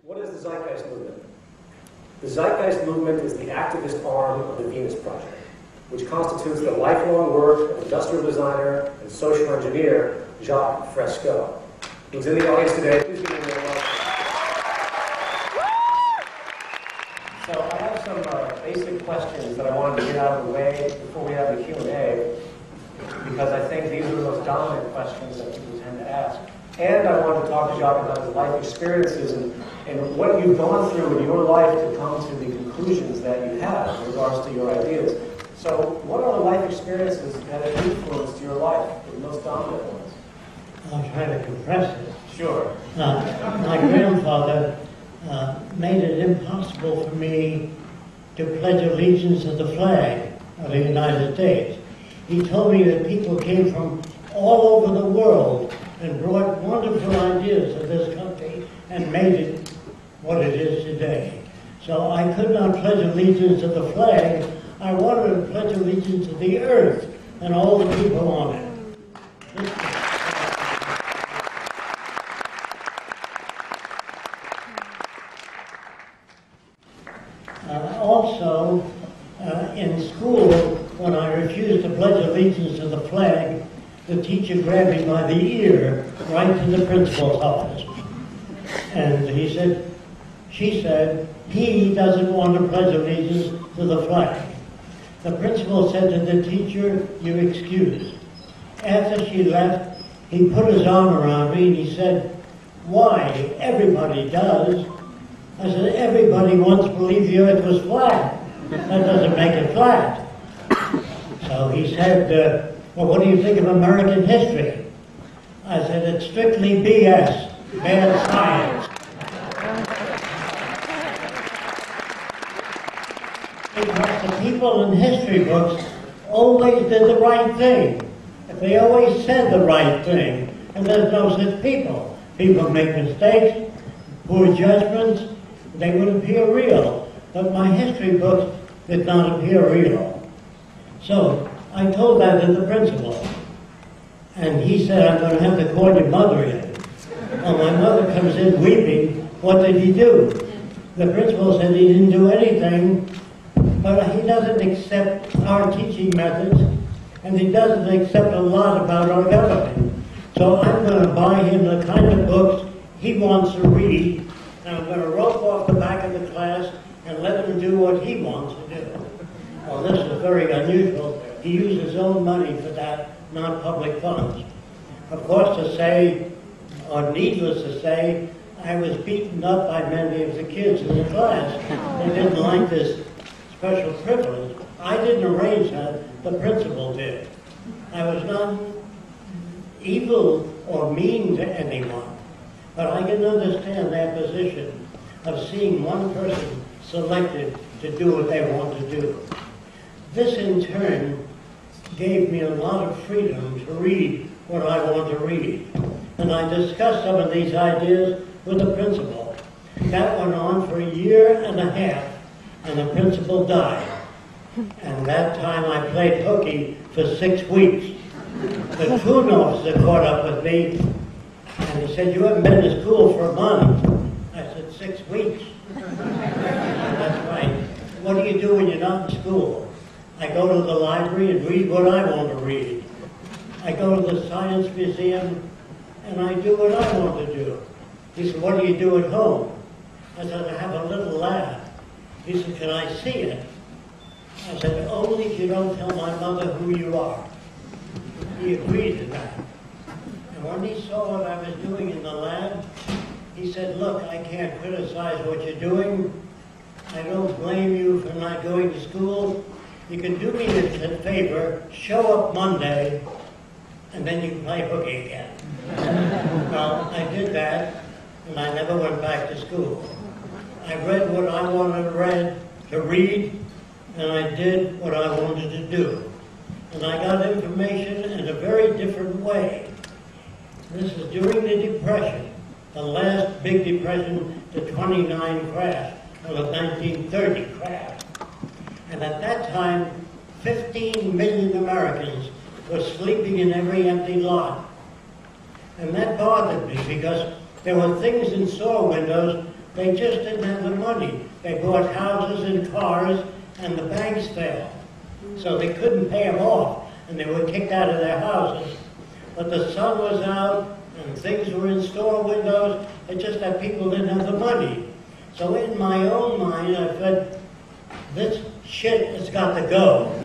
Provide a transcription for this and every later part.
What is the Zeitgeist movement? The Zeitgeist movement is the activist arm of the Venus Project, which constitutes the lifelong work of industrial designer and social engineer Jacque Fresco, who's in the audience today. Please give him a welcome. So I have some basic questions that I wanted to get out of the way before we have the Q&A, because I think these are the most dominant questions that people tend to ask. And I wanted to talk to Jacque about his life experiences and what you've gone through in your life to come to the conclusions that you have in regards to your ideas. So what are the life experiences that have influenced your life, the most dominant ones? I'll try to compress it. Sure. My grandfather made it impossible for me to pledge allegiance to the flag of the United States. He told me that people came from all over the world and brought wonderful ideas to this country and made it what it is today. So I could not pledge allegiance to the flag. I wanted to pledge allegiance to the earth and all the people on it. Also, in school, when I refused to pledge allegiance to the flag, the teacher grabbed me by the ear right to the principal's office. And she said, he doesn't want to pledge allegiance to the flag. The principal said to the teacher, you're excused. After she left, he put his arm around me and he said, why? Everybody does. I said, everybody once believed the earth was flat. That doesn't make it flat. So he said, well, what do you think of American history? I said, it's strictly BS, bad science. Because the people in history books always did the right thing. They always said the right thing. And there's no such people. People make mistakes, poor judgments. They would appear real. But my history books did not appear real. So I told that to the principal. And he said, I'm going to have to call your mother in. Well, my mother comes in weeping. What did he do? The principal said he didn't do anything, but he doesn't accept our teaching methods, and he doesn't accept a lot about our government. So I'm going to buy him the kind of books he wants to read, and I'm going to rope off the back of the class and let him do what he wants to do. Well, this is very unusual. He used his own money for that, not public funds. Of course, to say, or needless to say, I was beaten up by many of the kids in the class. They didn't like this special privilege. I didn't arrange that, the principal did. I was not evil or mean to anyone, but I can understand their position of seeing one person selected to do what they want to do. This, in turn, gave me a lot of freedom to read what I want to read. And I discussed some of these ideas with the principal. That went on for 1.5 years, and the principal died. And that time I played hooky for 6 weeks. The tune officer caught up with me, and he said, you haven't been to school for a month. I said, 6 weeks. That's right. What do you do when you're not in school? I go to the library and read what I want to read. I go to the science museum and I do what I want to do. He said, what do you do at home? I said, I have a little lab. He said, can I see it? I said, only if you don't tell my mother who you are. He agreed to that. And when he saw what I was doing in the lab, he said, look, I can't criticize what you're doing. I don't blame you for not going to school. You can do me a favor, show up Monday, and then you can play hooky again. Well, I did that, and I never went back to school. I read what I wanted to read, and I did what I wanted to do. And I got information in a very different way. This is during the Depression, the last big depression, the 29 crash, or the 1930 crash. And at that time, 15 million Americans were sleeping in every empty lot. And that bothered me because there were things in store windows They just didn't have the money. They bought houses and cars, and the banks failed. So they couldn't pay them off, and they were kicked out of their houses. But the sun was out, and things were in store windows. It's just that people didn't have the money. So in my own mind, I said, this shit has got to go.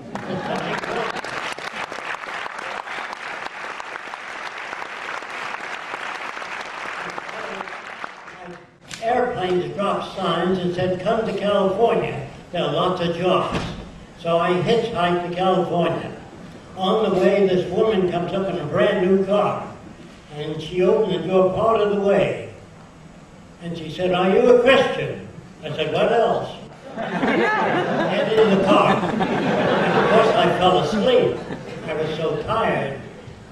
Airplanes dropped signs and said, come to California. There are lots of jobs. So I hitchhiked to California. On the way, this woman comes up in a brand new car. And she opened the door part of the way. And she said, are you a Christian? I said, what else? Get in the car. And of course I fell asleep. I was so tired,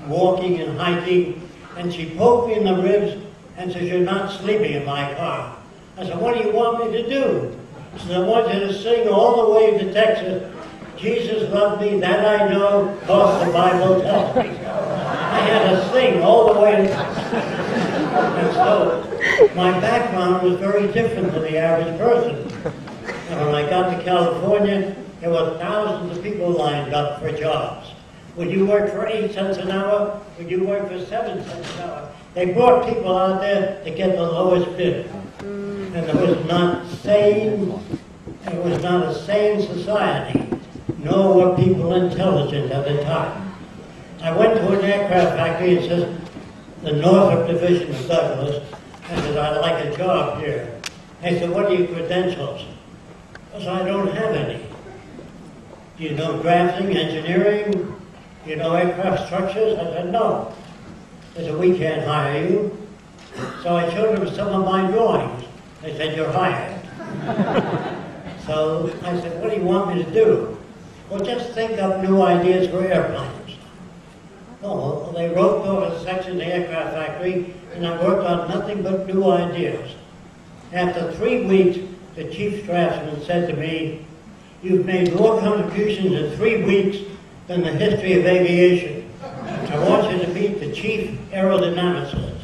walking and hiking. And she poked me in the ribs and said, you're not sleeping in my car. I said, what do you want me to do? She said, I want you to sing all the way to Texas. Jesus loved me, that I know, cause the Bible tells me. I had to sing all the way to Texas. And so my background was very different than the average person. And when I got to California, there were thousands of people lined up for jobs. Would you work for 8 cents an hour? Would you work for 7 cents an hour? They brought people out there to get the lowest bid. And it was not a sane society, nor were people intelligent at the time. I went to an aircraft factory and said, the Northrop Division of Douglas, I said, I'd like a job here. They said, what are your credentials? I said, I don't have any. Do you know drafting, engineering? Do you know aircraft structures? I said, no. They said, we can't hire you. So I showed them some of my drawings. They said, you're hired. So I said, what do you want me to do? Well, just think up new ideas for airplanes. Oh, well, they roped off a section of the aircraft factory, and I worked on nothing but new ideas. After 3 weeks, the chief draftsman said to me, you've made more contributions in 3 weeks than the history of aviation. I want you to meet the chief aerodynamicist.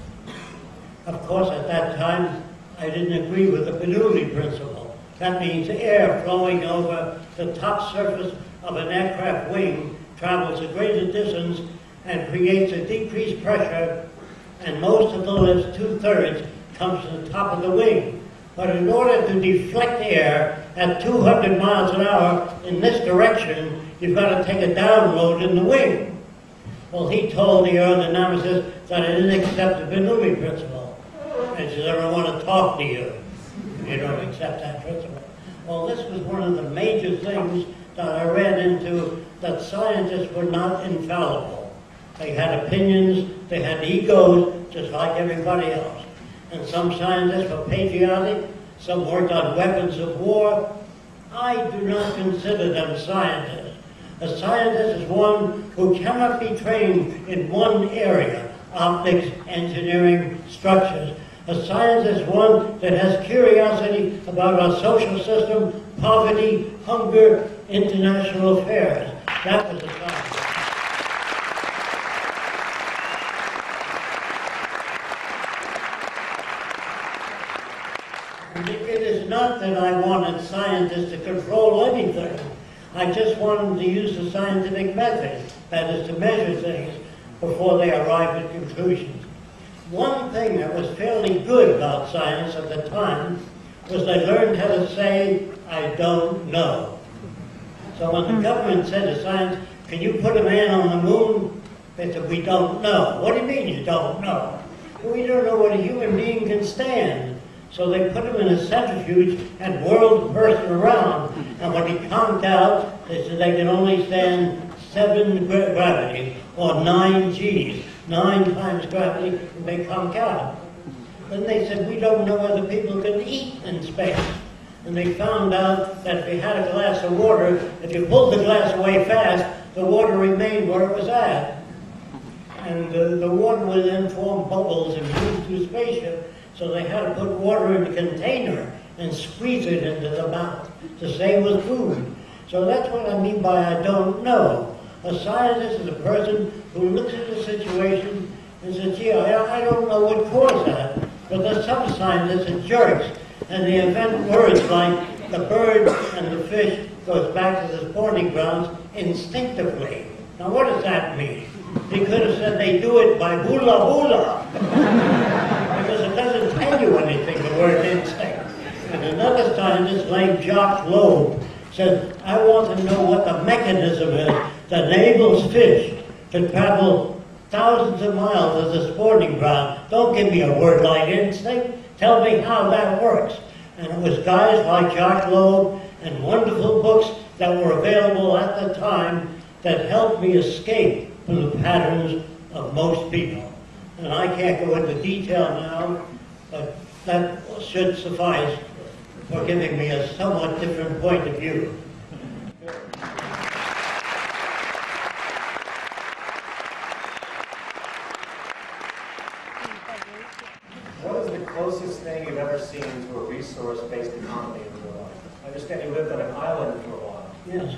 Of course, at that time, I didn't agree with the Bernoulli principle. That means air flowing over the top surface of an aircraft wing travels a greater distance and creates a decreased pressure, and most of the lift, 2/3, comes to the top of the wing. But in order to deflect air at 200 miles an hour in this direction, you've got to take a download in the wing. Well, he told the aerodynamicist that I didn't accept the Bernoulli principle. And he said, I don't want to talk to you if you don't accept that principle. Well, this was one of the major things that I ran into, that scientists were not infallible. They had opinions, they had egos, just like everybody else. And some scientists were patriotic, some worked on weapons of war. I do not consider them scientists. A scientist is one who cannot be trained in one area, optics, engineering, structures. A scientist is one that has curiosity about our social system, poverty, hunger, international affairs. That was a scientist. It is not that I wanted scientists to control anything. I just wanted them to use the scientific method, that is, to measure things before they arrive at conclusions. One thing that was fairly good about science at the time was they learned how to say, I don't know. So when the government said to science, can you put a man on the moon? They said, we don't know. What do you mean you don't know? Well, we don't know what a human being can stand. So they put him in a centrifuge and whirled the person around. And when he conked out, they said they can only stand 7 gravity, or 9 Gs, 9 times gravity, and they conk out. Then they said, we don't know whether people can eat in space. And they found out that if you had a glass of water, if you pulled the glass away fast, the water remained where it was at. And the water would then form bubbles and move through spaceship. So they had to put water in a container and squeeze it into the mouth to save the food. So that's what I mean by I don't know. A scientist is a person who looks at a situation and says, gee, I don't know what caused that. But there's some scientists are jerks. and they invent words like the bird and the fish goes back to the spawning grounds instinctively. Now what does that mean? He could have said they do it by hula hula. Because it doesn't tell you anything, the word instinct. And another scientist named Jacque said, I want to know what the mechanism is that enables fish to travel thousands of miles as a spawning ground. Don't give me a word like instinct. Tell me how that works. And it was guys like Jacque and wonderful books that were available at the time that helped me escape from the patterns of most people. And I can't go into detail now, but that should suffice for giving me a somewhat different point of view. What is the closest thing you've ever seen to a resource-based economy in real life? I understand you lived on an island for a while. Yes.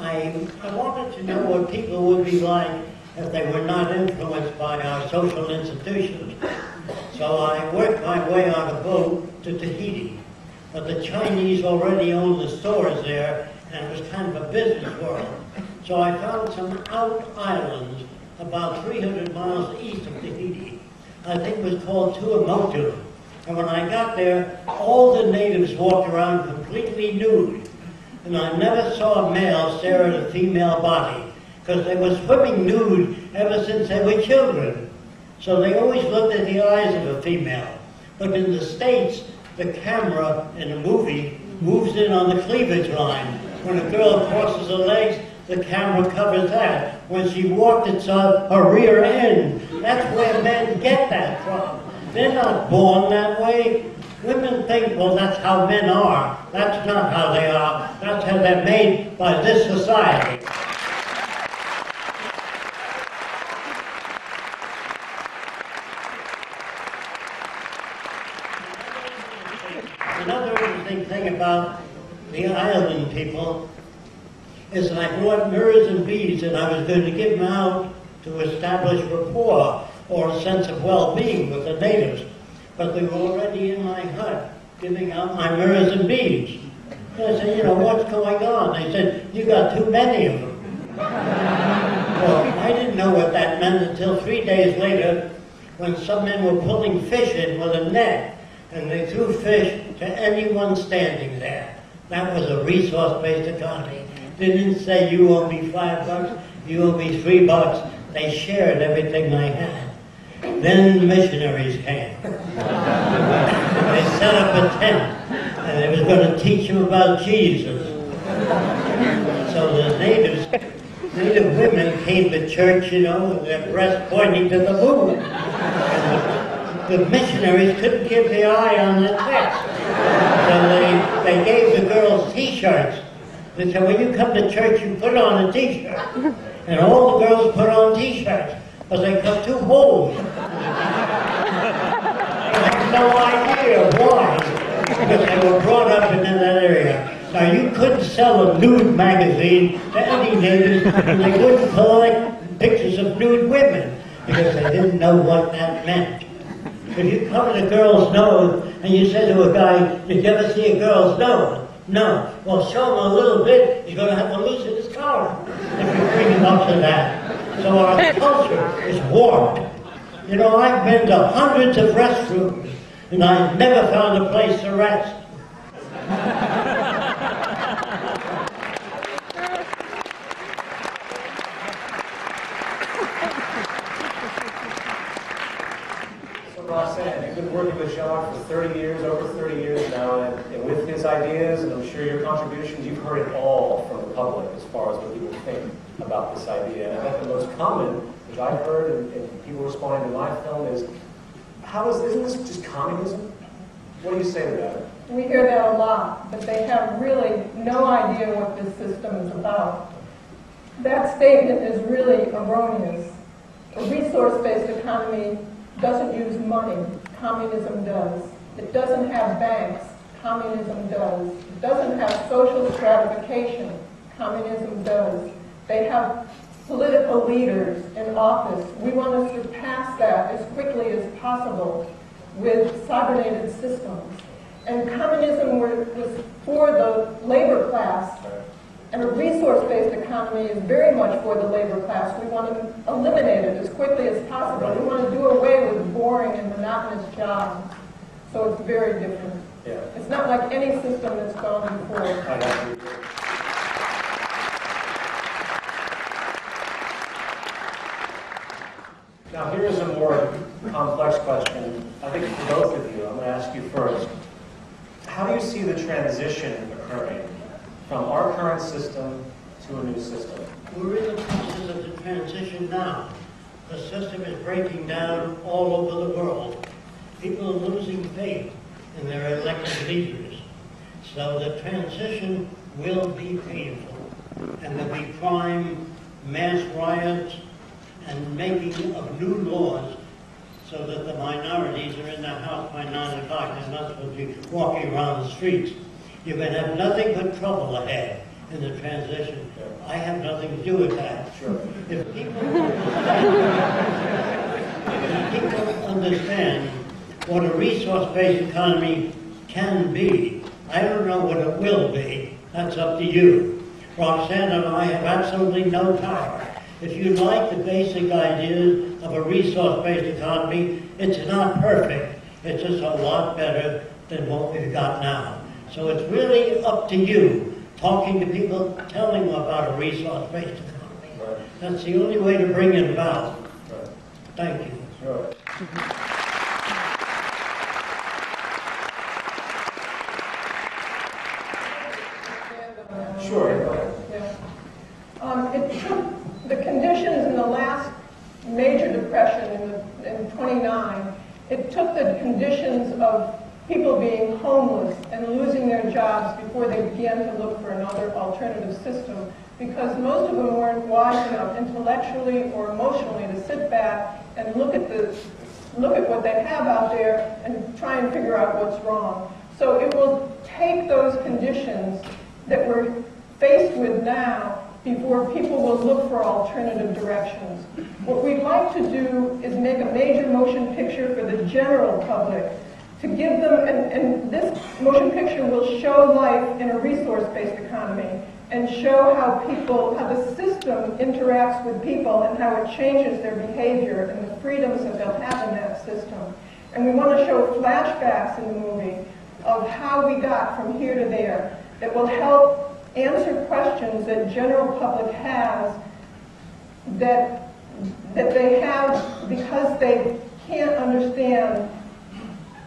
I wanted to know what people would be like if they were not influenced by our social institutions. So I worked my way on a boat to Tahiti. But the Chinese already owned the stores there, and it was kind of a business world. So I found some out islands about 300 miles east of Tahiti. I think it was called Tuamotu. And when I got there, all the natives walked around completely nude. And I never saw a male stare at a female body, because they were swimming nude ever since they were children. So they always looked at the eyes of a female. But in the States, the camera in a movie moves in on the cleavage line. When a girl crosses her legs, the camera covers that. When she walked, it's her rear end. That's where men get that from. They're not born that way. Women think, well, that's how men are. That's not how they are. That's how they're made by this society. Another interesting thing about the island people is that I brought mirrors and beads, and I was going to give them out to establish rapport or a sense of well-being with the natives. But they were already in my hut giving out my mirrors and beads. And I said, you know, what's going on? They said, you got too many of them. Well, I didn't know what that meant until 3 days later when some men were pulling fish in with a net, and they threw fish to anyone standing there. That was a resource-based economy. They didn't say, you owe me $5, you owe me $3. They shared everything I had. Then the missionaries came. They set up a tent, and they was going to teach them about Jesus. So the native women came to church, you know, with their breasts pointing to the moon. And the missionaries couldn't give the eye on the text. So they gave the girls T-shirts. They said, when you come to church, you put on a T-shirt. And all the girls put on T-shirts, but they cut 2 holes. I have no idea why, because they were brought up in that area. Now, you couldn't sell a nude magazine to any natives, and they wouldn't collect pictures of nude women, because they didn't know what that meant. If you covered a girl's nose, and you said to a guy, did you ever see a girl's nose? No. Well, show him a little bit, he's going to have to loosen his collar if you bring him up to that. So our culture is warped. You know, I've been to hundreds of restrooms, and I've never found a place to rest. So Roxanne, you've been working with Jacque for 30 years, over 30 years now, and with his ideas, and I'm sure your contributions, you've heard it all from the public as far as what people think about this idea. And I think the most common, which I've heard, and people responding to my film, is, isn't this just communism? What do you say to that? We hear that a lot, but they have really no idea what this system is about. That statement is really erroneous. A resource-based economy doesn't use money. Communism does. It doesn't have banks. Communism does. It doesn't have social stratification. Communism does. They have political leaders in office. We want to surpass that as quickly as possible with cybernated systems. And communism was for the labor class, and a resource-based economy is very much for the labor class. We want to eliminate it as quickly as possible. We want to do away with boring and monotonous jobs. So it's very different. Yeah. It's not like any system that's gone before. I have to agree. Now here's a more complex question, I think for both of you. I'm going to ask you first. How do you see the transition occurring from our current system to a new system? We're in the process of the transition now. The system is breaking down all over the world. People are losing faith in their elected leaders. So the transition will be painful. And there'll be crime, mass riots, and making of new laws so that the minorities are in the house by 9 o'clock. They're not supposed to be walking around the streets. You're going to have nothing but trouble ahead in the transition. I have nothing to do with that. Sure. If people understand what a resource-based economy can be, I don't know what it will be. That's up to you. Roxanne and I have absolutely no power. If you like the basic ideas of a resource-based economy, it's not perfect. It's just a lot better than what we've got now. So it's really up to you, talking to people, telling them about a resource-based economy. Right. That's the only way to bring it about. Right. Thank you. Sure. Sure, go ahead. Yeah. It took the conditions in the last major depression in 29, it took the conditions of people being homeless and losing their jobs before they began to look for another alternative system, because most of them weren't wise enough intellectually or emotionally to sit back and look at what they have out there and try and figure out what's wrong. So it will take those conditions that we're faced with now before people will look for alternative directions. What we'd like to do is make a major motion picture for the general public to give them, and this motion picture will show life in a resource-based economy and show how the system interacts with people and how it changes their behavior and the freedoms that they'll have in that system. And we want to show flashbacks in the movie of how we got from here to there that will help answer questions that general public has that they have because they can't understand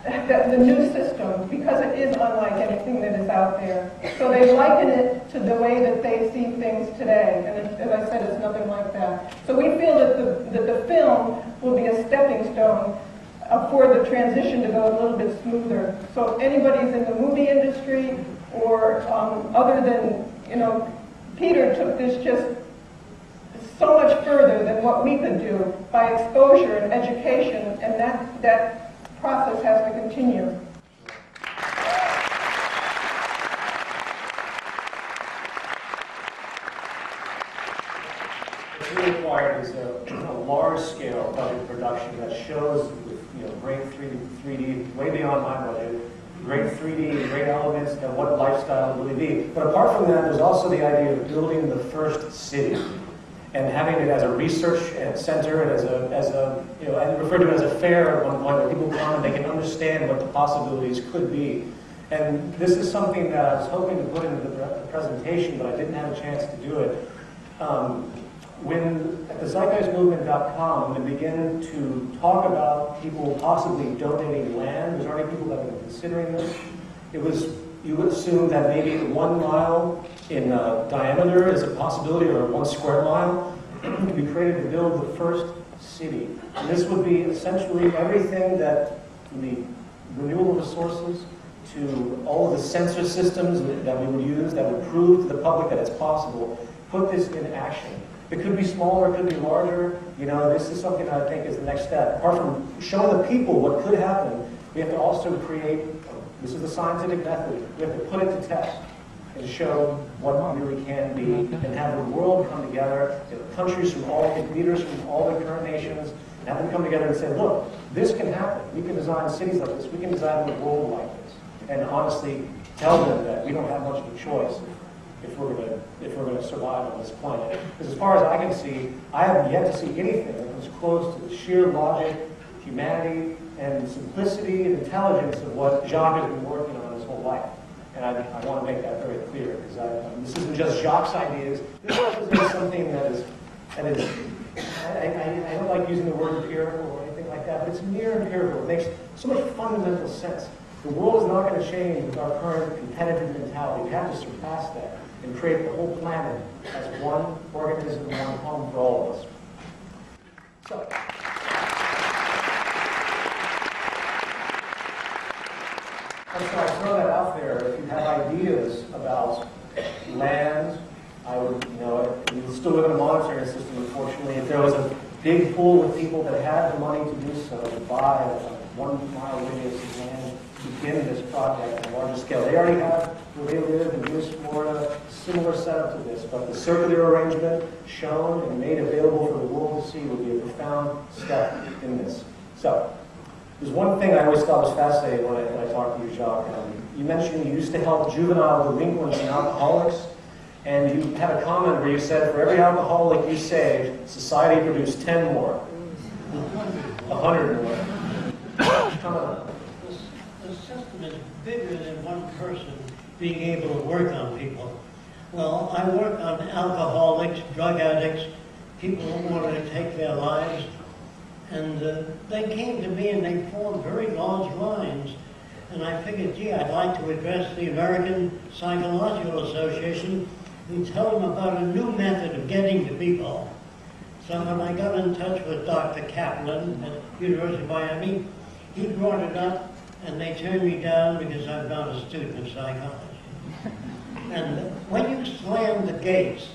the new system, because it is unlike anything that is out there. So they liken it to the way that they see things today, and as I said, it's nothing like that. So we feel that the film will be a stepping stone for the transition to go a little bit smoother. So if anybody's in the movie industry or other than, Peter took this just so much further than what we could do by exposure and education, and that process has to continue. What's really required is a large-scale budget production that shows with great 3D, way beyond my budget, great 3D, great elements, and what lifestyle will really be. But apart from that, there's also the idea of building the first city and having it as a research center and I refer to it as a fair at one point where people come and they can understand what the possibilities could be. And this is something that I was hoping to put into the presentation, but I didn't have a chance to do it. When at the ZDAY.com, when we began to talk about people possibly donating land, there's already people that have been considering this. You would assume that maybe 1 mile in diameter is a possibility, or 1 square mile could be created to build the first city. And this would be essentially everything that, from the renewable resources to all of the sensor systems that we would use that would prove to the public that it's possible, put this in action. It could be smaller, it could be larger. This is something that I think is the next step. Apart from showing the people what could happen, we have to also create, this is the scientific method, we have to put it to test and show what it really can be and have the world come together, countries from leaders from all the current nations, and have them come together and say, look, this can happen. We can design cities like this. We can design the world like this. and honestly tell them that we don't have much of a choice if we're going to survive on this planet. Because as far as I can see, I haven't yet to see anything that comes close to the sheer logic, humanity, and simplicity and intelligence of what Jacque has been working on his whole life. And I want to make that very clear, because this isn't just Jacque's ideas. This represents something that is I don't like using the word empirical or anything like that, but it's near empirical. It makes so much fundamental sense. The world is not going to change with our current competitive mentality. We have to surpass that and create the whole planet as one organism, one home for all of us. So, and so I throw that out there. If you have ideas about land, I would, we still live in a monetary system, unfortunately. If there was a big pool of people that had the money to do so, to buy a 1 mile radius of land, to begin this project on a larger scale. They already have, where they live in Lewis, Florida, similar setup to this, but the circular arrangement shown and made available for the world to see would be a profound step in this. So, there's one thing I always thought was fascinating when I talked to you, Jacque. You mentioned you used to help juvenile delinquents and alcoholics, and you had a comment where you said for every alcoholic you saved, society produced 10 more. 100 more. Come on. The system is bigger than one person being able to work on people. Well, I work on alcoholics, drug addicts, people who want to take their lives. And they came to me and they formed very large lines. And I figured, gee, I'd like to address the American Psychological Association and tell them about a new method of getting to people. So when I got in touch with Dr. Kaplan at University of Miami, he brought it up and they turned me down because I'm not a student of psychology. And when you slam the gates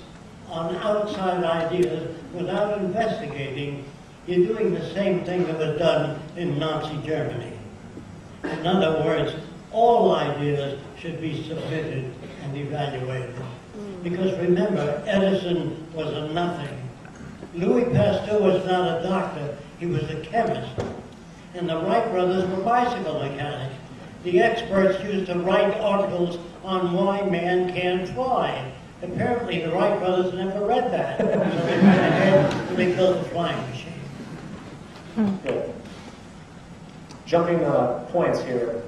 on outside ideas without investigating, you're doing the same thing that was done in Nazi Germany. In other words, all ideas should be submitted and evaluated. Because remember, Edison was a nothing. Louis Pasteur was not a doctor, he was a chemist. And the Wright brothers were bicycle mechanics. The experts used to write articles on why man can't fly. Apparently the Wright brothers never read that. So they went ahead and they built a flying machine. Good. Jumping points here,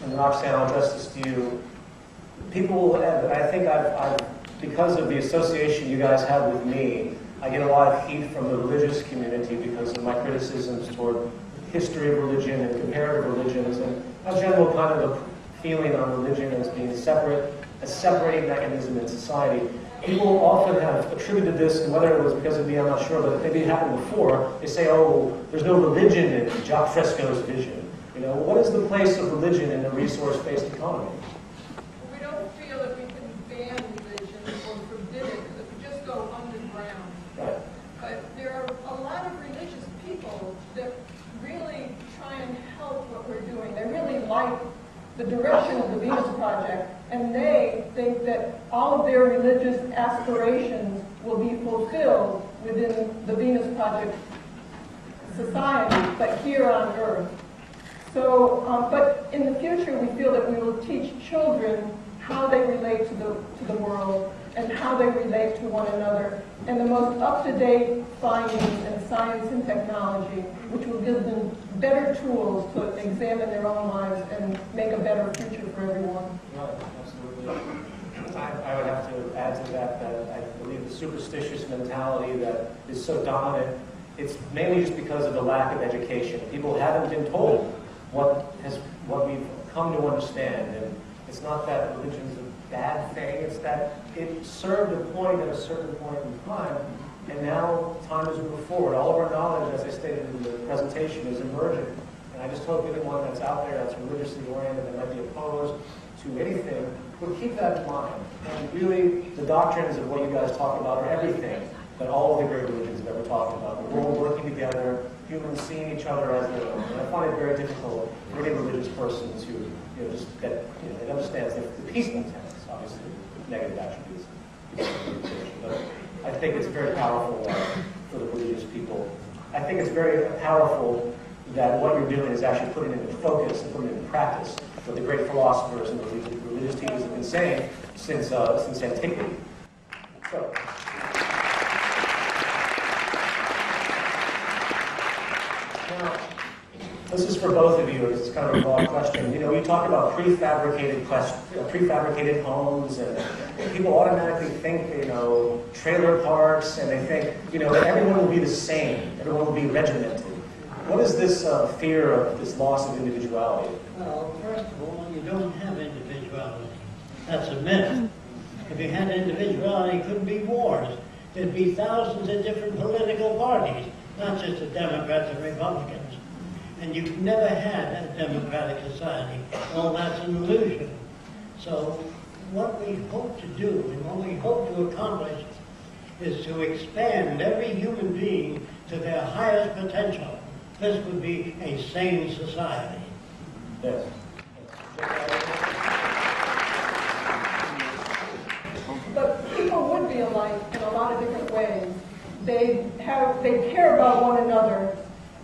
and Roxanne, I'll address this to you. People, I think because of the association you guys have with me, I get a lot of heat from the religious community because of my criticisms toward history of religion and comparative religions, and a general kind of a feeling on religion as being separate, a separating mechanism in society. People often have attributed this, and whether it was because of me, I'm not sure, but maybe it happened before. They say, oh, there's no religion in Jacque Fresco's vision. What is the place of religion in a resource-based economy? We don't feel that we can ban religion or forbid it, because it would just go underground. Right. But there are a lot of religious people that really try and help what we're doing. They really like the direction of the Venus Project, and they think that all of their religious aspirations will be fulfilled within the Venus Project society, but here on Earth. So, but in the future, we feel that we will teach children how they relate to the world and how they relate to one another, and the most up-to-date findings in science and technology, which will give them better tools to examine their own lives and make a better future for everyone. Right, absolutely. I would have to add to that I believe the superstitious mentality that is so dominant, it's mainly just because of the lack of education. People haven't been told what we've come to understand, and it's not that religion's a bad thing, it's that it served a point at a certain point in time, and now time has moved forward. All of our knowledge, as I stated in the presentation, is emerging. And I just hope anyone that's out there that's religiously oriented, that might be opposed to anything, will keep that in mind. And really, the doctrines of what you guys talk about are everything that all of the great religions have ever talked about. The world working together, humans seeing each other as their own. And I find it very difficult for any religious person to, it understands the peaceful tenets, obviously, negative attributes. But I think it's very powerful for the religious people. I think it's very powerful that what you're doing is actually putting it into focus and putting it into practice, what the great philosophers and the religious teachers have been saying since antiquity. So. Now, this is for both of you. It's kind of a broad question. You know, you talk about prefabricated homes, and people automatically think, you know, trailer parks, and they think, you know, that everyone will be the same. Everyone will be regimented. What is this fear of this loss of individuality? Well, first of all, you don't have individuality. That's a myth. If you had individuality, it couldn't be wars. There'd be thousands of different political parties, not just the Democrats and Republicans. And you've never had a democratic society. Well, that's an illusion. So what we hope to do and what we hope to accomplish is to expand every human being to their highest potential. This would be a sane society. Yes. But people would be alike in a lot of different ways. They care about one another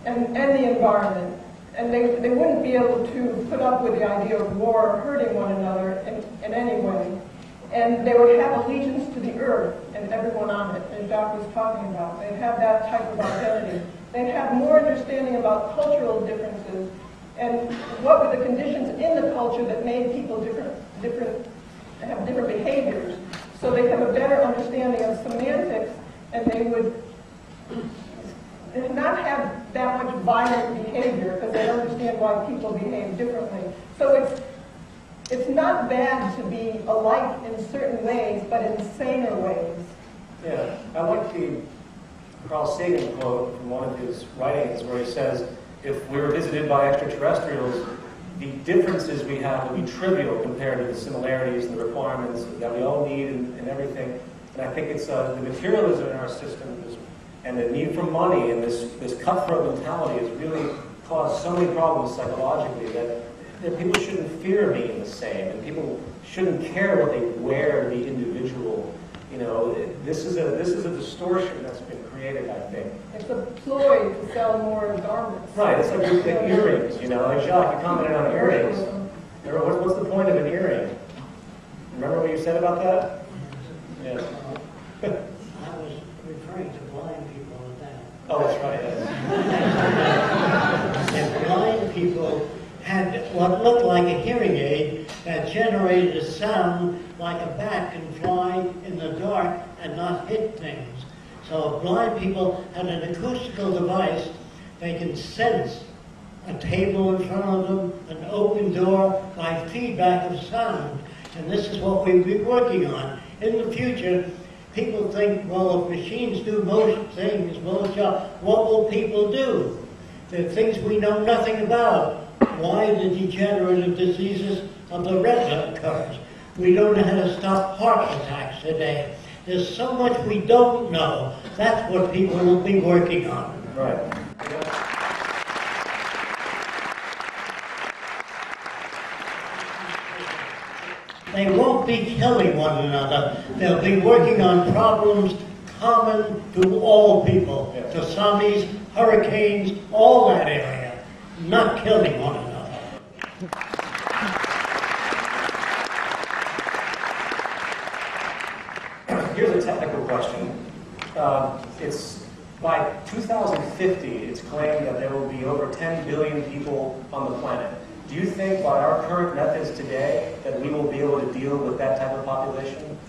and the environment. And they wouldn't be able to put up with the idea of war or hurting one another in any way. And they would have allegiance to the earth and everyone on it, as Jacque was talking about. They'd have that type of identity. They'd have more understanding about cultural differences and what were the conditions in the culture that made people have different behaviors. So they'd have a better understanding of semantics, and they would not have that much violent behavior because they understand why people behave differently. So it's not bad to be alike in certain ways, but in saner ways. Yeah, I like the Carl Sagan quote from one of his writings where he says, if we were visited by extraterrestrials, the differences we have will be trivial compared to the similarities and the requirements that we all need and everything. And I think it's the materialism in our system and the need for money and this cutthroat mentality has really caused so many problems psychologically that people shouldn't fear being the same, and people shouldn't care what they wear to be individual. You know, this is a distortion that's been created, I think. It's a ploy to sell more garments. Right, it's like earrings, you know. Like Jacque, you commented on earrings. What's the point of an earring? Remember what you said about that? Yeah. I was referring to blind people at that. Oh, that's right. And blind people had what looked like a hearing aid that generated a sound like a bat can fly in the dark and not hit things. So blind people had an acoustical device. They can sense a table in front of them, an open door by feedback of sound. And this is what we'll be working on. In the future, people think, well, if machines do most things, most jobs, what will people do? There are things we know nothing about. Why the degenerative diseases of the retina occurs. We don't know how to stop heart attacks today. There's so much we don't know. That's what people will be working on. Right. They won't be killing one another. They'll be working on problems common to all people. Yes. Tsunamis, hurricanes, all that area. Not killing one another. Here's a technical question. It's by 2050, it's claimed that there will be over 10 billion people on the planet. Do you think by our current methods today that we will be able to deal with that type of population?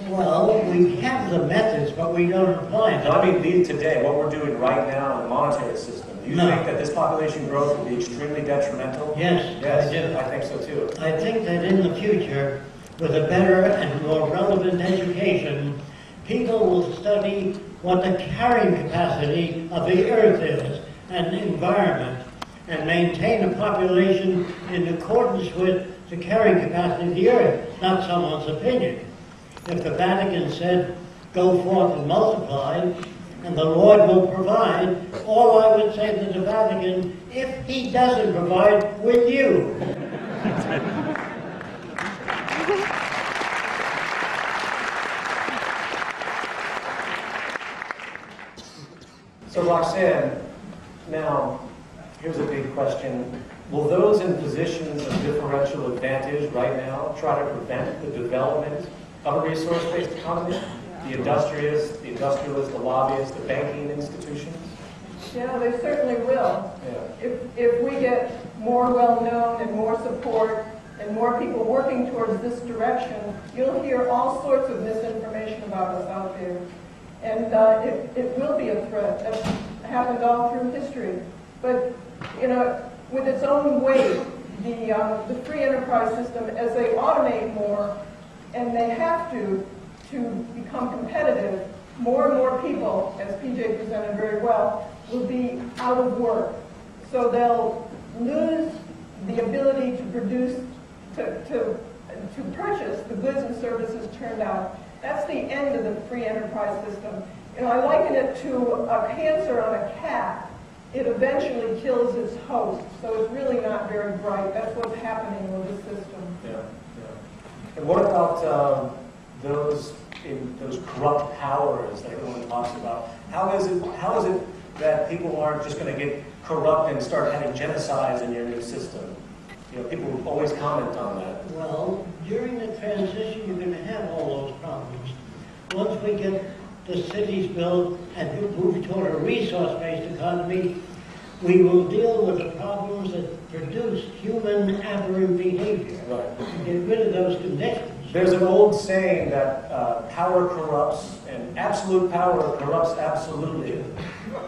Well, we have the methods, but we don't apply them. No, I mean today, what we're doing right now in the monetary system. Do you think that this population growth will be extremely detrimental? Yes, yes, I do. I think so too. I think that in the future, with a better and more relevant education, people will study what the carrying capacity of the earth is and the environment, and maintain a population in accordance with the carrying capacity of the earth, not someone's opinion. If the Vatican said, go forth and multiply, and the Lord will provide, all I would say to the Vatican, if he doesn't provide, with you. So Roxanne, now, Here's a big question. Will those in positions of differential advantage right now try to prevent the development of a resource-based economy? The industrialists, the lobbyists, the banking institutions? Yeah, they certainly will. Yeah. If we get more well-known and more support and more people working towards this direction, you'll hear all sorts of misinformation about us out there. And it will be a threat. That's happened all through history. But, you know, with its own weight, the free enterprise system, as they automate more, and they have to become competitive, more and more people, as PJ presented very well, will be out of work. So they'll lose the ability to produce, to purchase the goods and services turned out. That's the end of the free enterprise system. You know, I liken it to a cancer on a cat. It eventually kills its host, so it's really not very bright. That's what's happening with the system. Yeah, yeah. And what about those corrupt powers that everyone talks about? How is it that people aren't just going to get corrupt and start having genocides in your new system? You know, people always comment on that. Well, during the transition, you're going to have all those problems. Once we get the cities built and move toward a resource-based economy, we will deal with the problems that produce human aberrant behavior. Right. Get rid of those conditions. There's an old saying that power corrupts, and absolute power corrupts absolutely.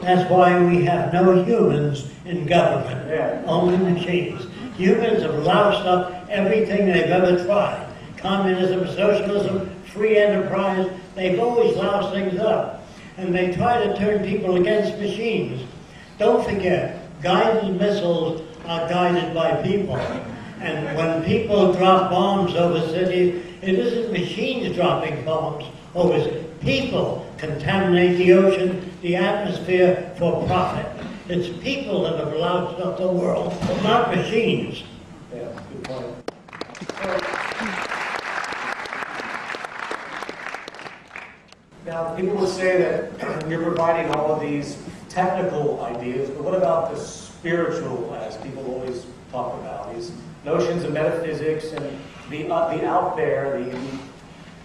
That's why we have no humans in government, only machines. Humans have loused up everything they've ever tried. Communism, socialism, free enterprise, they've always loused things up. And they try to turn people against machines. Don't forget, guided missiles are guided by people. And when people drop bombs over cities, it isn't machines dropping bombs over cities. People contaminate the ocean, the atmosphere for profit. It's people that have loused up the world, not machines. Yeah, good point. Now, people will say that you're providing all of these technical ideas, but what about the spiritual, as people always talk about, these notions of metaphysics and the out there,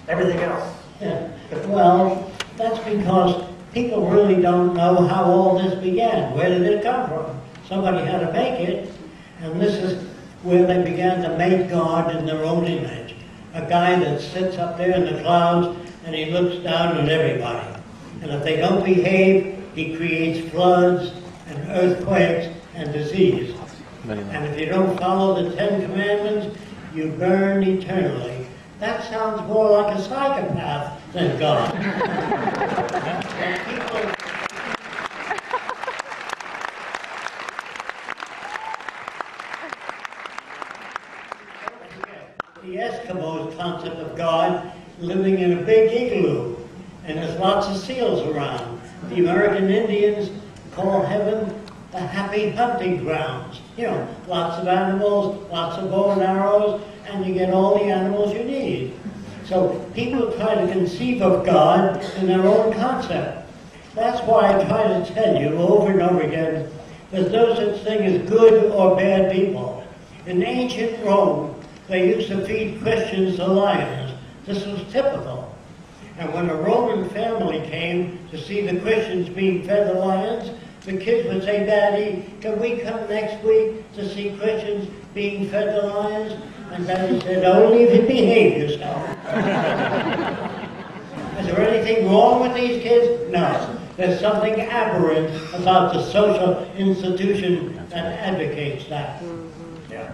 everything else? Yeah. Well, that's because people really don't know how all this began. Where did it come from? Somebody had to make it, and this is where they began to make God in their own image. A guy that sits up there in the clouds and he looks down at everybody. And if they don't behave, he creates floods and earthquakes and disease. And if you don't follow the 10 Commandments, you burn eternally. That sounds more like a psychopath than God. The Eskimos' concept of God living in a big igloo, and there's lots of seals around. The American Indians call heaven the happy hunting grounds. You know, lots of animals, lots of bow and arrows, and you get all the animals you need. So people try to conceive of God in their own concept. That's why I try to tell you over and over again, there's no such thing as good or bad people. In ancient Rome, they used to feed Christians to lions. This was typical. And when a Roman family came to see the Christians being fed to lions, the kids would say, "Daddy, can we come next week to see Christians being fed to lions?" And Daddy said, "Only if you behave yourself." Is there anything wrong with these kids? No. There's something aberrant about the social institution that advocates that. Yeah.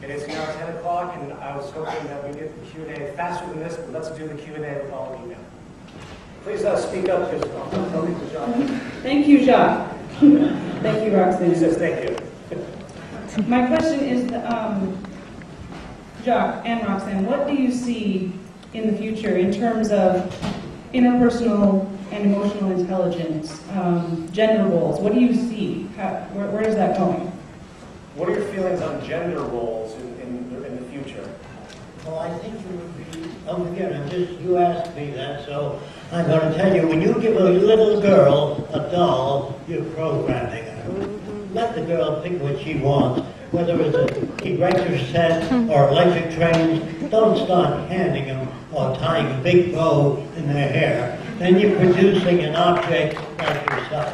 It is now 10 o'clock, and I was hoping that we get the Q&A faster than this, but let's do the Q&A with all of you now. Please speak up, because I'm coming to Jacque. Thank you, Jacque. Thank you, Roxanne. He says thank you. My question is, Jacque and Roxanne, what do you see in the future in terms of interpersonal and emotional intelligence, gender roles? What do you see? Where is that going? What are your feelings on gender roles in the future? Well, I think it would be, again, you asked me that, so I'm going to tell you, when you give a little girl a doll, you're programming her. let the girl pick what she wants, whether it's a erector set or electric trains. Don't start handing them or tying a big bow in their hair. Then you're producing an object like yourself.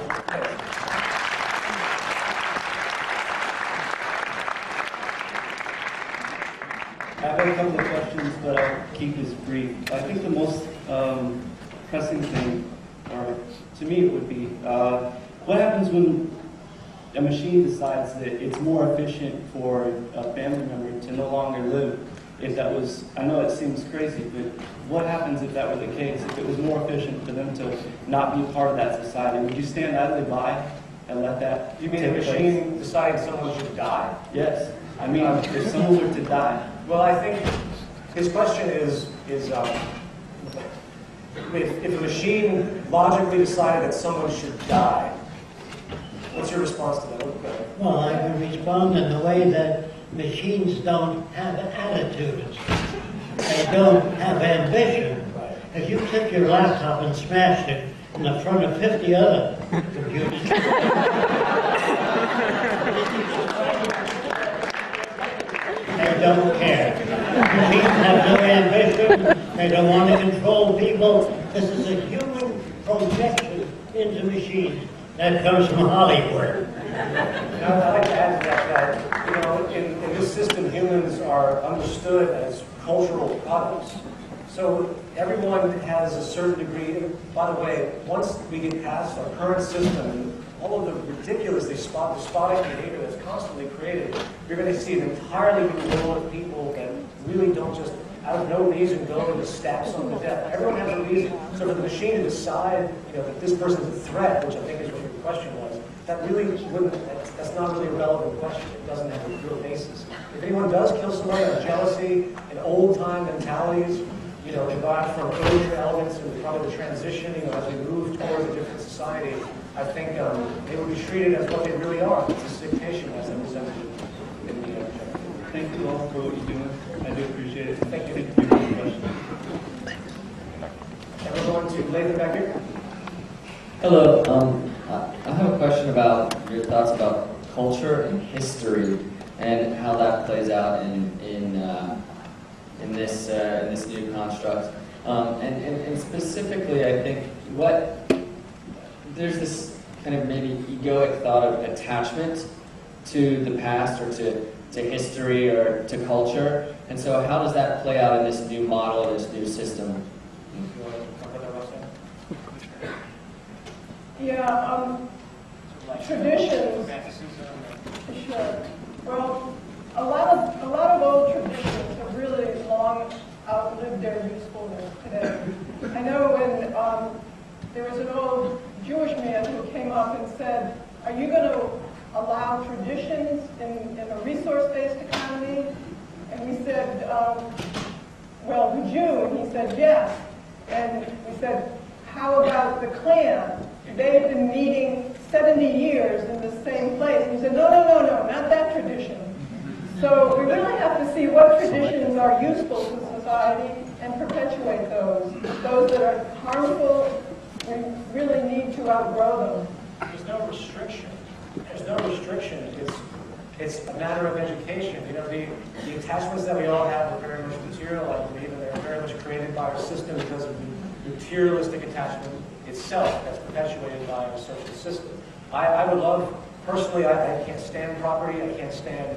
I have a couple of questions, but I'll keep this brief. I think the most pressing thing, or to me it would be, what happens when a machine decides that it's more efficient for a family member to no longer live? If that was, I know it seems crazy, but what happens if that were the case? If it was more efficient for them to not be a part of that society, would you stand idly by and let that You mean take a machine deciding someone should die? Yes. I mean, if someone were to die. Well, I think his question is if a machine logically decided that someone should die, what's your response to that? Well, I would respond in the way that machines don't have attitudes. They don't have ambition. If you took your laptop and smashed it in the front of 50 other computers, they don't care. Machines have no ambition. They don't want to control people. This is a human projection into machines that comes from Hollywood. I'd like to add to that, you know, in this system, humans are understood as cultural products. So everyone has a certain degree. By the way, once we get past our current system, all of the ridiculous, despotic behavior that's constantly created, you're going to see an entirely new world of people that really don't just, out of no reason, go and just stab someone to death. Everyone has a reason. So for the machine to decide, you know, that this person's a threat, which I think is what your question was, that really wouldn't, that's not really a relevant question. It doesn't have a real basis. If anyone does kill someone out of jealousy and old-time mentalities, you know, derived from earlier elements and probably the transition, you know, as we move towards a different society, I think they would be treated as what they really are. It's a dictation as they presented in the chapter. Thank you all for what you're doing. I do appreciate it. Thank you. Thank you for the question. And we're going to Lathan back here. Hello. I have a question about your thoughts about culture and history and how that plays out in this new construct. And specifically, I think there's this kind of maybe egoic thought of attachment to the past or to history or to culture. And so how does that play out in this new model, this new system? Yeah, traditions. Sure. Well, a lot of old traditions have really long outlived their usefulness today. I know when there was an old Jewish man who came up and said, "Are you going to allow traditions in a resource-based economy?" And we said, "Well, would you?" And he said, "Yes." And we said, "How about the Klan? They've been meeting 70 years in the same place." And he said, no, not that tradition. So we really have to see what traditions are useful to society and perpetuate those. Those that are harmful, we really need to outgrow them. There's no restriction. There's no restriction. It's a matter of education. You know, the attachments that we all have are very much material, I believe, and they're very much created by our system because of the materialistic attachment itself that's perpetuated by our social system. I would love, personally, I can't stand property, I can't stand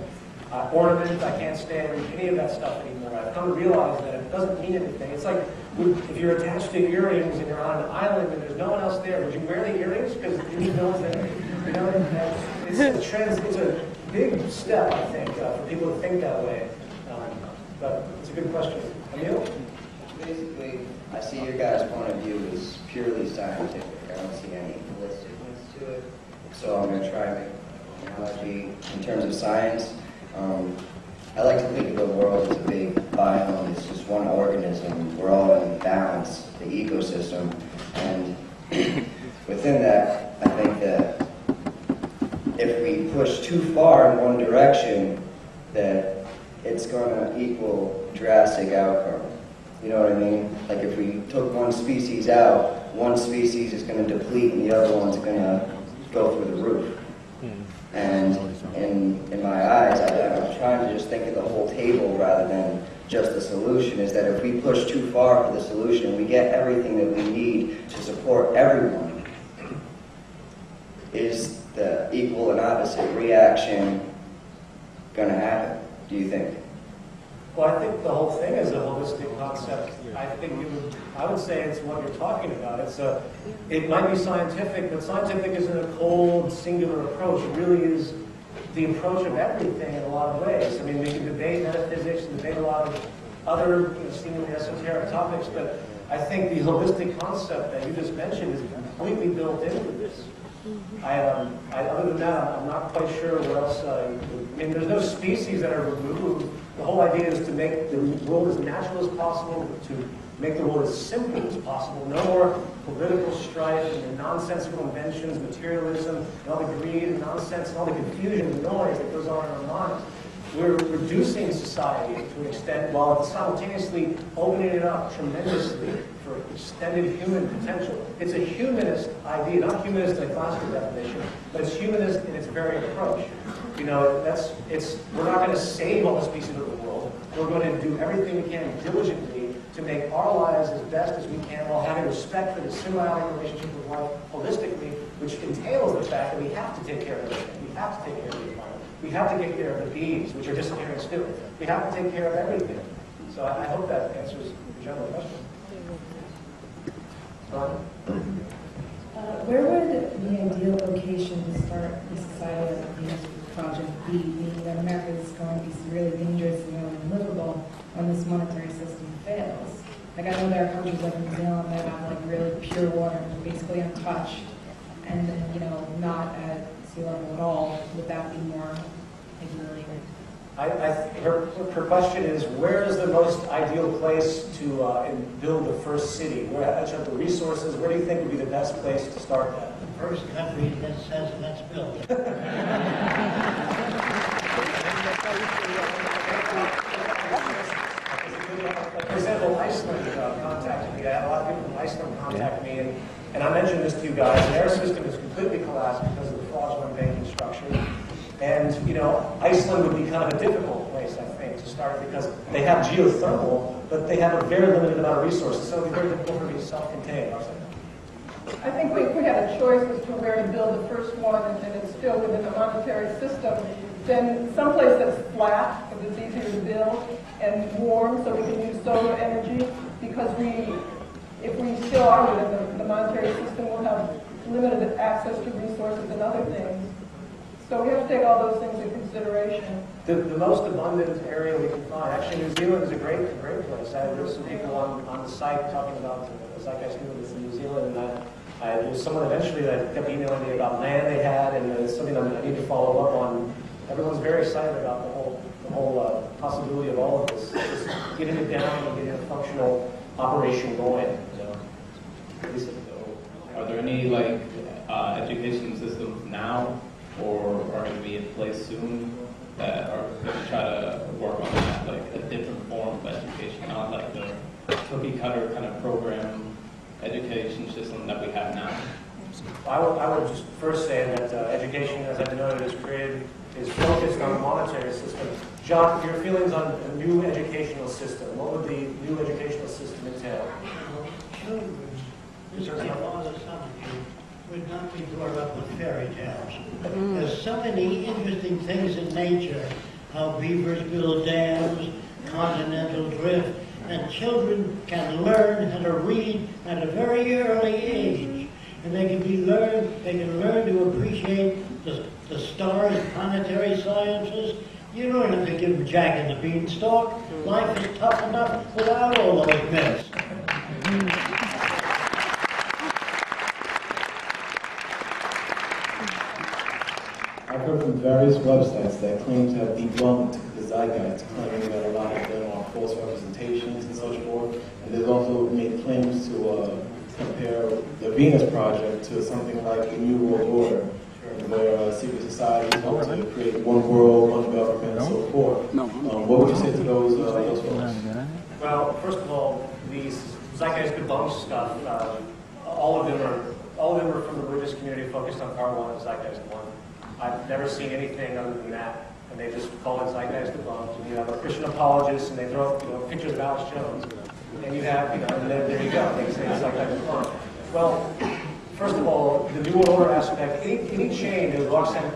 ornament, I can't stand any of that stuff anymore. I've come to realize that it doesn't mean anything. It's like if you're attached to earrings and you're on an island and there's no one else there, would you wear the earrings because no one's there? You know, it's a big step, I think, for people to think that way. But it's a good question. Emil? Basically, I see your guys' point of view as purely scientific. I don't see any holisticness to it. So I'm going to try to make an analogy in terms of science. I like to think of the world as a big biome. It's just one organism. We're all in balance, the ecosystem. And within that, I think that if we push too far in one direction, that it's going to equal drastic outcome. You know what I mean? Like if we took one species out, one species is going to deplete and the other one's going to go through the roof. And in my eyes, I'm trying to just think of the whole table rather than just the solution, is that if we push too far for the solution, we get everything that we need to support everyone, is the equal and opposite reaction going to happen, do you think? Well, I think the whole thing is a holistic concept. I would say it's what you're talking about. It might be scientific, but scientific isn't a cold, singular approach. It really is the approach of everything in a lot of ways. I mean, we can debate metaphysics and debate a lot of other seemingly esoteric topics, but I think the holistic concept that you just mentioned is completely built into this. Other than that, I'm not quite sure what else. I mean, there's no species that are removed. The whole idea is to make the world as natural as possible, to make the world as simple as possible. No more political strife and nonsensical inventions, materialism, and all the greed and nonsense and all the confusion and noise that goes on in our minds. We're reducing society to an extent while simultaneously opening it up tremendously for extended human potential. It's a humanist idea, not humanist in a classical definition, but it's humanist in its very approach. You know, we're not going to save all the species of the world. We're going to do everything we can diligently to make our lives as best as we can while having respect for the symbiotic relationship with life holistically, which entails the fact that we have to take care of everything. We have to take care of the environment. We have to take care of the bees, which are disappearing still. We have to take care of everything. So I hope that answers the general question. Where would the ideal location to start the societal abuse project be? Meaning that America is going to be really dangerous and really unlivable when this monetary system fails. Like, I know there are countries like New Zealand that have like really pure water, basically untouched, and then, you know, not at sea level at all. Would that be more ideally? Her question is, where is the most ideal place to build the first city? Where are the resources? Where do you think would be the best place to start that? The first country that says let's build it. For example, Iceland contacted me. I had a lot of people from Iceland contact me, and I mentioned this to you guys. Their system is completely collapsed because of the fraudulent banking structure. And, you know, Iceland would be kind of a difficult place, I think, to start because they have geothermal, but they have a very limited amount of resources, so it would be very difficult for me to self-contain. I think if we had a choice as to where to build the first one, and it's still within the monetary system, then someplace that's flat, because it's easier to build, and warm, so we can use solar energy, because if we still are within the monetary system, we'll have limited access to resources and other things. So we have to take all those things into consideration. The most abundant area we can find, actually New Zealand is a great place. There's some people on the site talking about the zeitgeist movement in New Zealand, and there was someone eventually that kept emailing me about land they had, and it's something I need to follow up on. Everyone's very excited about the whole possibility of all of this, just getting it down and getting a functional operation going. So, are there any education systems now, or are going to be in place soon, that are going to try to work on that, like a different form of education, not like the cookie cutter kind of program education system that we have now? I would just first say that education, as I've noted, is focused on the monetary system. Jacque, your feelings on a new educational system. What would the new educational system entail? Children, this is a lot of solitude, would not be brought up with fairy tales. There's so many interesting things in nature, how beavers build dams, continental drift, and children can learn how to read at a very early age. And they can learn to appreciate the stars, planetary sciences. You don't have to give them Jack and the Beanstalk. Life is tough enough without all those myths. I've heard from various websites that claim to have debunked the zeitgeist, claiming that a lot of them are false representations and such forth. And they've also made claims to compare the Venus Project to something like a New World Order, where secret societies hope to create one world, one government, and so forth. What would you say to those folks? Well, first of all, these zeitgeist debunk stuff. All of them are from the religious community focused on part one of zeitgeist one. I've never seen anything other than that. And they just call it zeitgeist debunked. And you have a Christian apologist, and they throw pictures of Alex Jones. And you have, and then there you go. They say it's zeitgeist debunked. Well, first of all, the New Order aspect, any change, as Roxanne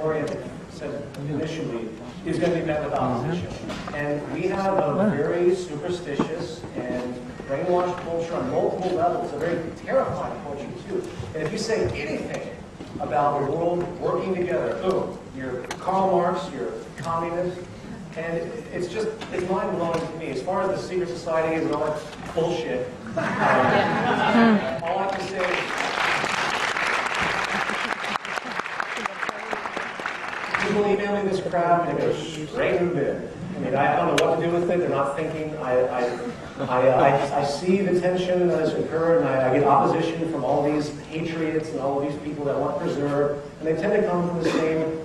said initially, is going to be met with opposition. And we have a very superstitious and brainwashed culture on multiple levels, a very terrifying culture too. And if you say anything about the world working together, boom, you're Karl Marx, you're communist, and it's mind-blowing to me. As far as the secret society is and all that bullshit, all I can say is people email me this crap and it goes straight in the bin. I mean, I don't know what to do with it. They're not thinking. I see the tension that has occurred, and I get opposition from all these patriots and all of these people that want to preserve, and they tend to come from the same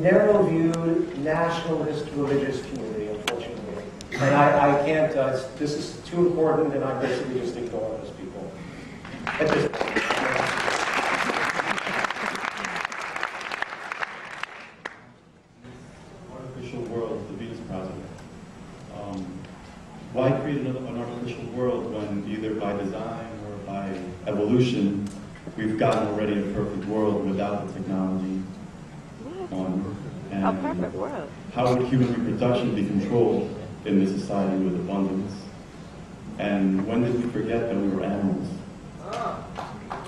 narrow-viewed, nationalist, religious community, unfortunately. And I can't. This is too important, and I basically just ignore those people. That's just. Why create an artificial world when either by design or by evolution we've gotten already a perfect world without the technology? And a perfect world. How would human reproduction be controlled in this society with abundance? And when did we forget that we were animals?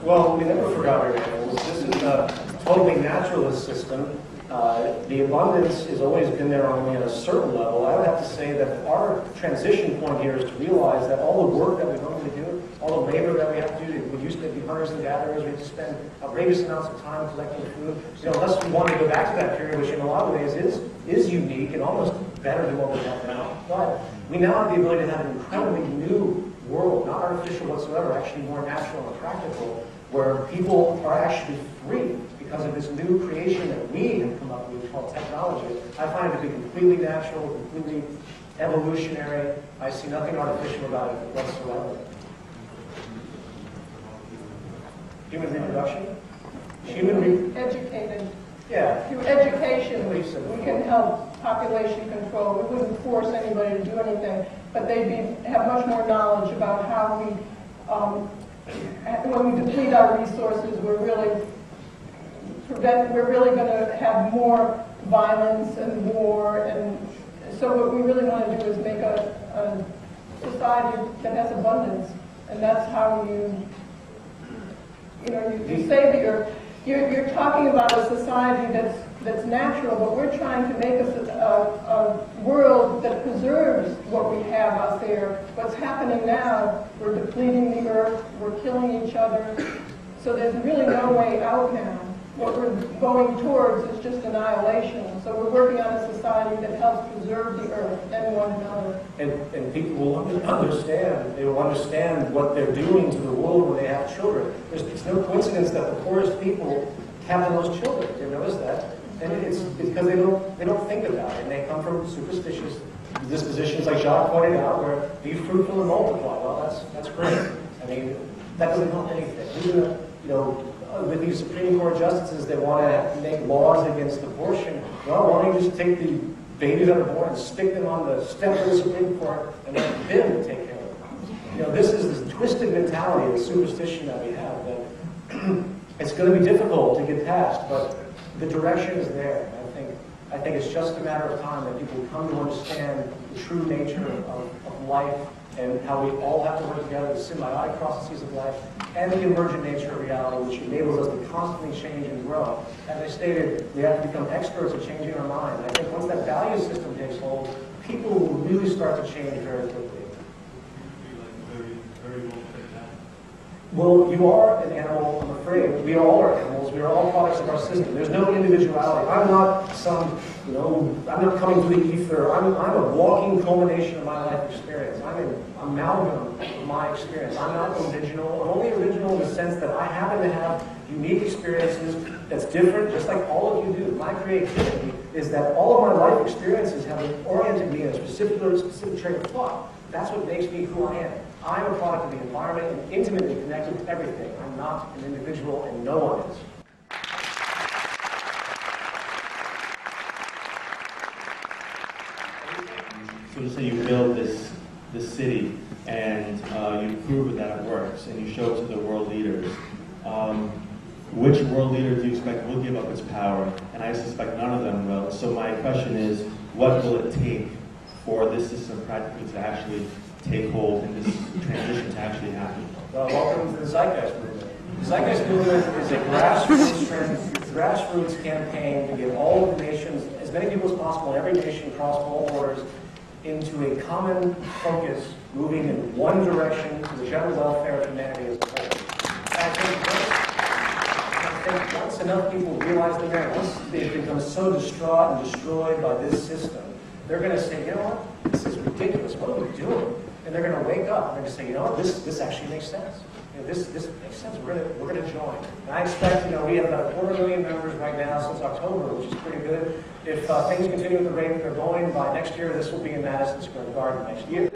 Well, we never forgot we were animals. This is a totally naturalist system. The abundance has always been there only at a certain level. I would have to say that our transition point here is to realize that all the work that we normally do, all the labor that we have to do, we used to be hunters and gatherers, we have to spend outrageous amounts of time collecting food. Unless we want to go back to that period, which in a lot of ways is unique and almost better than what we have now. But we now have the ability to have an incredibly new world, not artificial whatsoever, actually more natural and practical, where people are actually free because of this new creation that we have come up with called technology. I find it to be completely natural, completely evolutionary. I see nothing artificial about it whatsoever. Human reproduction? Educated. Yeah. Through education, we can help population control. We wouldn't force anybody to do anything, but they'd have much more knowledge about how we, when we deplete our resources, we're really going to have more violence and war, and so what we really want to do is make a society that has abundance, and that's how you say that you're talking about a society that's natural, but we're trying to make a world that preserves what we have out there. What's happening now, we're depleting the earth, we're killing each other, so there's really no way out now. What we're going towards is just annihilation. So we're working on a society that helps preserve the earth and one another. And people will understand. They will understand what they're doing to the world when they have children. It's no coincidence that the poorest people have the most children. You notice that? And it's because they don't think about it. And they come from superstitious dispositions, like Jacque pointed out, where be fruitful and multiply. Well, that's great. I mean, that doesn't help anything. With these Supreme Court justices, they want to make laws against abortion. Well, why don't you just take the babies that are born and stick them on the step of the Supreme Court and let them take care of them? This is this twisted mentality, the superstition that we have, that it's going to be difficult to get past, but the direction is there. I think it's just a matter of time that people come to understand the true nature of life and how we all have to work together, the symbiotic processes of life, and the emergent nature of reality, which enables us to constantly change and grow. As I stated, we have to become experts at changing our mind. I think once that value system takes hold, people will really start to change very quickly. Well, you are an animal, I'm afraid. We all are animals. We are all products of our system. There's no individuality. I'm not I'm not coming through the ether. I'm a walking culmination of my life experience. I'm an amalgam of my experience. I'm not original. I'm only original in the sense that I happen to have unique experiences that's different, just like all of you do. My creativity is that all of my life experiences have oriented me in a specific trait of thought. That's what makes me who I am. I'm a product of the environment and intimately connected with everything. I'm not an individual, and no one is. So to say you build this city and you've proven that it works and you show it to the world leaders. Which world leader do you expect will give up its power? And I suspect none of them will. So my question is, what will it take for this system practically to actually take hold and this transition to actually happen? Welcome to the Zeitgeist Movement. The Zeitgeist Movement is a grassroots campaign to get all of the nations, as many people as possible in every nation across all borders, into a common focus, moving in one direction to the general welfare of humanity as a whole. I think once enough people realize the merit, once they've become so distraught and destroyed by this system, they're going to say, you know what, this is ridiculous, what are we doing? And they're going to wake up and they're going to say, you know what, this actually makes sense. You know, this makes sense, we're going to join. And I expect, we have about 250,000 members right now since October, which is pretty good. If things continue at the rate that they're going, by next year, this will be in Madison Square Garden next year.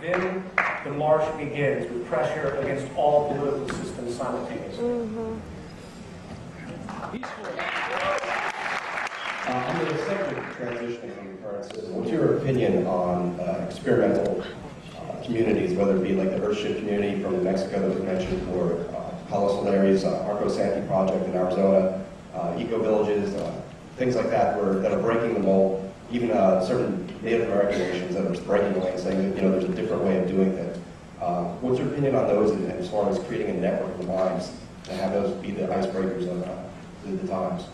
Then the march begins with pressure against all political systems simultaneously. On the subject of transitioning from the current system, what's your opinion on experimental communities, whether it be like the Earthship community from Mexico that was mentioned, or Palo Solari's Arco Santi project in Arizona, eco-villages, things like that that are breaking the mold, even certain Native American nations that are breaking the mold, saying that there's a different way of doing things. What's your opinion on those as far as creating a network of minds to have those be the icebreakers of the times?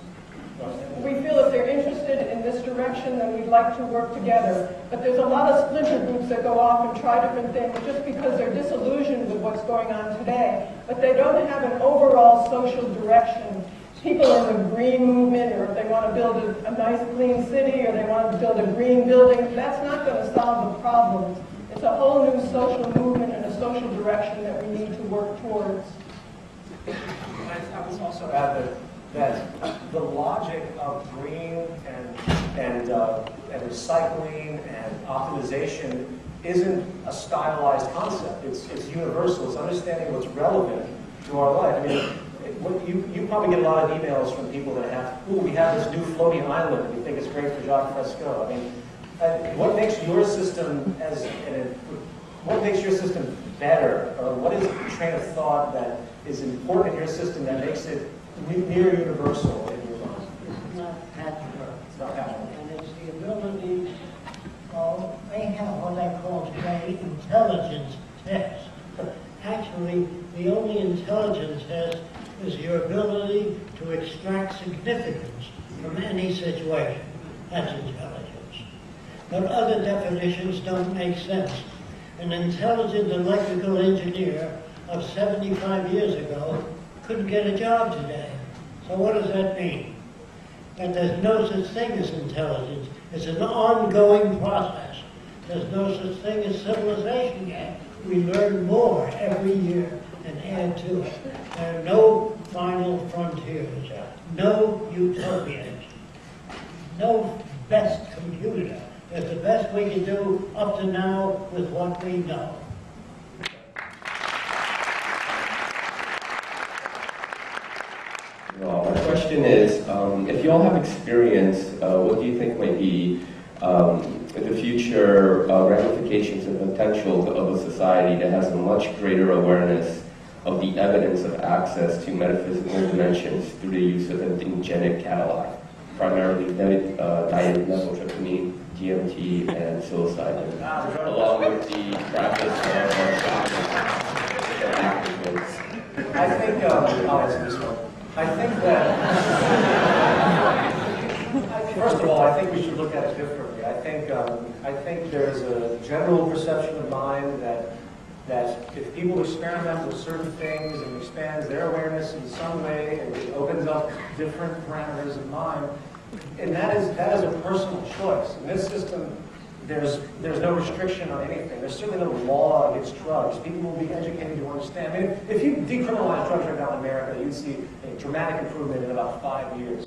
We feel if they're interested in this direction, then we'd like to work together. But there's a lot of splinter groups that go off and try different things just because they're disillusioned with what's going on today. But they don't have an overall social direction. People in the green movement, or if they want to build a nice clean city, or they want to build a green building, that's not going to solve the problems. It's a whole new social movement and a social direction that we need to work towards. I would also add that the logic of green and recycling and optimization isn't a stylized concept. It's universal. It's understanding what's relevant to our life. I mean, you probably get a lot of emails from people that we have this new floating island, and we think it's great for Jacque Fresco. I mean, what makes your system better, or what is the train of thought that is important in your system that makes it near universal in your mind? It's not patchwork. It's not patchwork. And it's the ability, they have what I call today intelligence tests. Actually, the only intelligence test is your ability to extract significance from any situation. That's intelligence. But other definitions don't make sense. An intelligent electrical engineer of 75 years ago couldn't get a job today. So what does that mean? That there's no such thing as intelligence. It's an ongoing process. There's no such thing as civilization yet. We learn more every year and add to it. There are no final frontiers, no utopians, no best computer. It's the best we can do up to now with what we know. Well, my question is, if you all have experience, what do you think might be the future ramifications and potential of a society that has a much greater awareness of the evidence of access to metaphysical dimensions through the use of an entheogenic catalog, primarily dimethyltryptamine, DMT, and psilocybin, along with the practice of active. I think, I'll answer this one. I think that, first of all, I think we should look at it differently. I think there's a general perception of mind that if people experiment with certain things and expands their awareness in some way, it opens up different parameters of mind, and that is a personal choice. In this system, there's no restriction on anything. There's certainly no law against drugs. People will be educated to understand. I mean, if you decriminalize drugs right now in America, you'd see a dramatic improvement in about 5 years.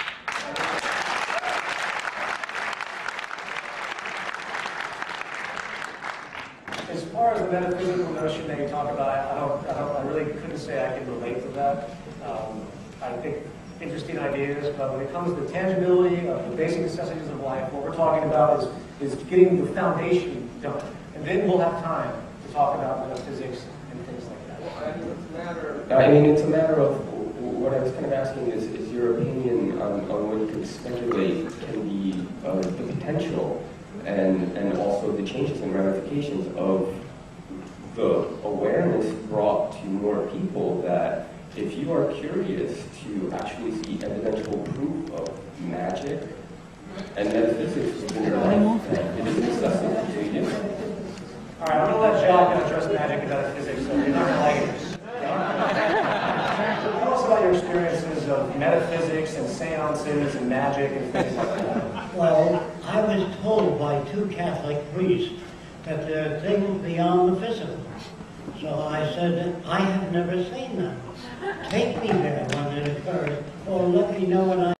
far as the metaphysical notion that you talk about, I really couldn't say I can relate to that. I think interesting ideas, but when it comes to the tangibility of the basic necessities of life, what we're talking about is getting the foundation done. And then we'll have time to talk about metaphysics and things like that. I mean, it's a matter of, what I was kind of asking is your opinion on what you could speculate can be the potential and also the changes and ramifications of the awareness brought to more people that if you are curious to actually see evidential proof of magic and metaphysics within your life, it is accessible to you. All right, I'm going to let Jacque address magic and metaphysics, so you're not going to like it. Tell us about your experiences of metaphysics and seances and magic and things like that. Well, I was told by 2 Catholic priests that there are things beyond the physical. So I said, I have never seen them. Take me there when it occurs, or let me know when I